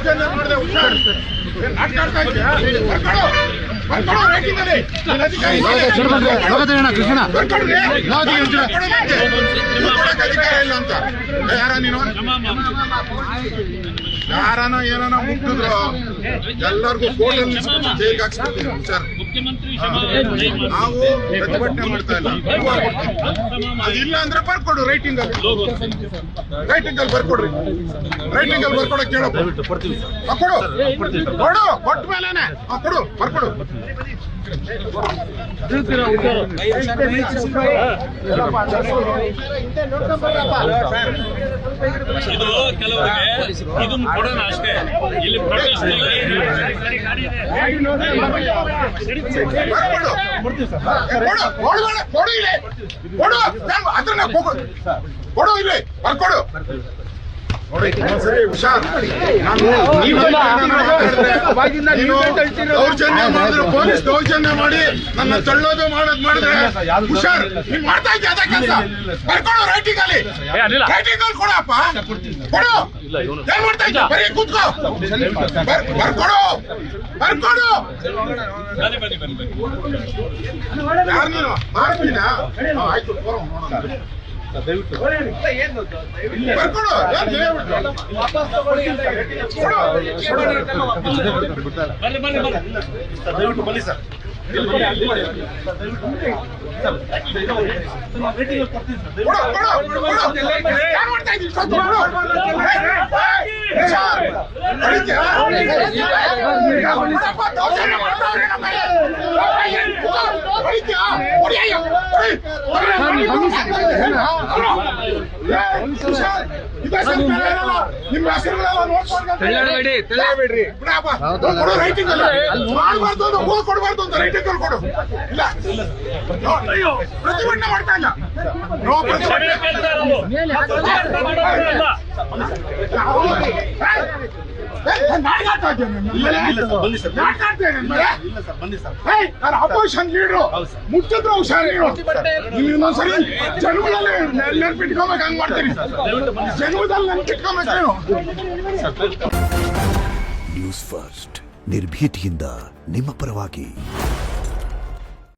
ದೌರ್ಜನ್ಯ ಮಾಡಿದೆ ಹುಷಾರು ನಾಟಕ ಆಡ್ತಾ ಇದೆಯಾ ಬರ್ಕೊಡು ರೇಟಿಂಗ್ ಅಲ್ಲಿ ಅಧಿಕಾರ ಇಲ್ಲ ಅಂತ ಯಾರ ನೀನು ಯಾರನೋ ಏನೋ ಮುಟ್ಟಿದ್ರು ಎಲ್ಲರಿಗೂ ಕೋರ್ಟಲ್ಲಿ ಜೈಲಿಗೆ ಹಾಕ್ಸ್ಬಿಡ್ತೀನಿ ಸರ್. ನಾವು ಪ್ರತಿಭಟನೆ ಮಾಡ್ತಾ ಇಲ್ಲ, ಅದಿಲ್ಲ ಅಂದ್ರೆ ಬರ್ಕೊಡು ರೈಟಿಂಗ್ ಅಲ್ಲಿ ಬರ್ಕೊಡ್ರಿ. ರೈಟಿಂಗ್ ಅಲ್ಲಿ ಬರ್ಕೊಡಕ್ ಕೇಳಪ್ಪ ಕೊಡು ಕೊಟ್ಟ ಮೇಲೆನೆ ಕೊಡು ಬರ್ಕೊಡು. ಇದು ಕೆಲವರಿಗೆ ಇದನ್ನು ಕೊಡೋಣ ಅಷ್ಟೇ. ಇಲ್ಲಿ ಕೊಡು ಇಲ್ಲಿ ಬರ್ಕೊಡು ನೋಡಿ. ಸರಿ ಹುಷಾರ್, ದೌರ್ಜನ್ಯ ಮಾಡಿದ್ರೆ ಪೊಲೀಸ್ ದೌರ್ಜನ್ಯ ಮಾಡಿ ನನ್ನ ತಳ್ಳೋದು ಮಾಡೋದು ಮಾಡಿದ್ರೆ ಹುಷಾರ್. ನೀನ್ ಮಾಡ್ತಾ ಇದ್ದೆ ಅದೇ ಕೆಲಸ. ಬರ್ಕೊಡು ರೈಟಿಂಗ್ ಅಲ್ಲಿ ಕೊಡಪ್ಪ ಕೊಡು. ಏನ್ ಮಾಡ್ತಾ ಇದ್ದ ಬರೀ ಕೂತ್ಕೋ ಬರ್ಕೊಡು. ಯಾರು ನೀನು ಮಾಡ್ತೀನ? ಆಯ್ತು ಬರ್ಕೊಡು. ದಯವಿಟ್ಟು ಬನ್ನಿ ಸರ್. ನಿಮ್ಮ ಹೆಸರುಗಳೆಲ್ಲ ನೋಡ್ಬೇಡ್ರಿ. ರೈಟಿಂಗ್ ಮಾಡಬಾರ್ದು ಅಂತ ಕೊಡಬಾರ್ದು ಅಂತ ರೈಟಿಂಗ್ ಅಲ್ಲಿ ಕೊಡು. ಇಲ್ಲ ಪ್ರತಿಭಟನೆ ಮಾಡ್ತಾ ಇಲ್ಲ. ನೋ ಪ್ರತಿಭಟನೆ. ಅಪೋಸಿಷನ್ ಲೀಡರು ಮುಚ್ಚಿದ್ರು ಹುಷಾರಿ. ಇನ್ನೊಂದ್ಸರಿ ಜನ್ಮದಲ್ಲಿ ನೆನ್ಪಿಟ್ಕೊಬೇಕು ಹಂಗ್ ಮಾಡ್ತೀನಿ. ಜನ್ಮದಲ್ಲಿ ನೆನ್ಪಿಟ್ಕೊಬೇಕು. ನ್ಯೂಸ್ ಫಸ್ಟ್ ನಿರ್ಭೀತಿಯಿಂದ ನಿಮ್ಮ ಪರವಾಗಿ.